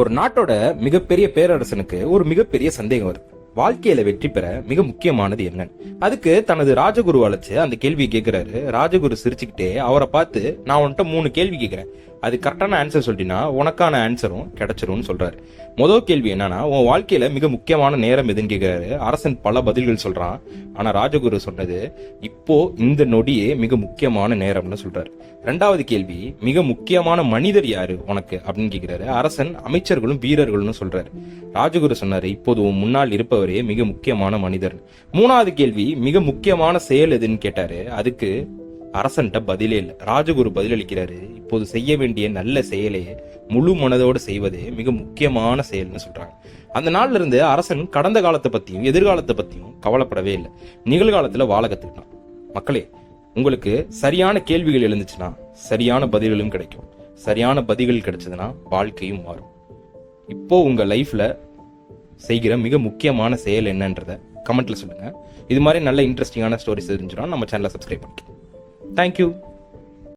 ஒரு நாட்டோட மிகப்பெரிய பேரரசனுக்கு ஒரு மிகப்பெரிய சந்தேகம் வருது. வாழ்க்கையில வெற்றி பெற மிக முக்கியமானது என்ன? அதுக்கு தனது ராஜகுரு அழைச்சு அந்த கேள்வி கேட்கிறாரு. ராஜகுரு சிரிச்சுக்கிட்டே அவரை பார்த்து, நான் உன்கிட்ட 3 கேள்வி கேட்கிறேன், அது கரெக்டான ஆன்சர் சொல்லிட்டீங்கன்னா உனக்கான ஆன்சரும் கிடைச்சிரும்னு சொல்றாரு. முதல் கேள்வி என்னன்னா, உன் வாழ்க்கையில மிக முக்கியமான நேரம் எதுன்னு கேட்கிறாரு. அரசன் பல பதில்கள் சொல்றான். ஆனா ராஜகுரு சொன்னது, இப்போ இந்த நொடியே மிக முக்கியமான நேரம்னு சொல்றாரு. 2வது கேள்வி, மிக முக்கியமான மனிதர் யாரு உனக்கு அப்படின்னு கேட்கிறாரு. அரசன் அமைச்சர்களும் வீரர்களும் சொல்றாரு. ராஜகுரு சொன்னாரு, இப்போது உன் முன்னால் இருப்பவரே மிக முக்கியமான மனிதர். 3வது கேள்வி, மிக முக்கியமான செயல் எதுன்னு கேட்டாரு. அதுக்கு அரசன்ட்ட பதிலே இல்லை. ராஜகுரு பதிலளிக்கிறாரு, இப்போது செய்ய வேண்டிய நல்ல செயலையே முழு மனதோடு செய்வதே மிக முக்கியமான செயல்னு சொல்றாங்க. அந்த நாள்ல இருந்து அரசன் கடந்த காலத்தை பத்தியும் எதிர்காலத்தை பத்தியும் கவலைப்படவே இல்லை. நிகழ்காலத்துல வாழ கத்துக்கிட்டான். மக்களே, உங்களுக்கு சரியான கேள்விகள் எழுந்துச்சுன்னா சரியான பதில்களும் கிடைக்கும். சரியான பதில்கள் கிடைச்சதுன்னா வாழ்க்கையும் மாறும். இப்போ உங்க லைஃப்ல செய்கிற மிக முக்கியமான செயல் என்னன்றத கமெண்ட்ல சொல்லுங்க. இது மாதிரி நல்ல இன்ட்ரெஸ்டிங்கான ஸ்டோரிஸ் தெரிஞ்சுன்னா நம்ம சேனலை சப்ஸ்கிரைப் பண்ணிக்கலாம். Thank you.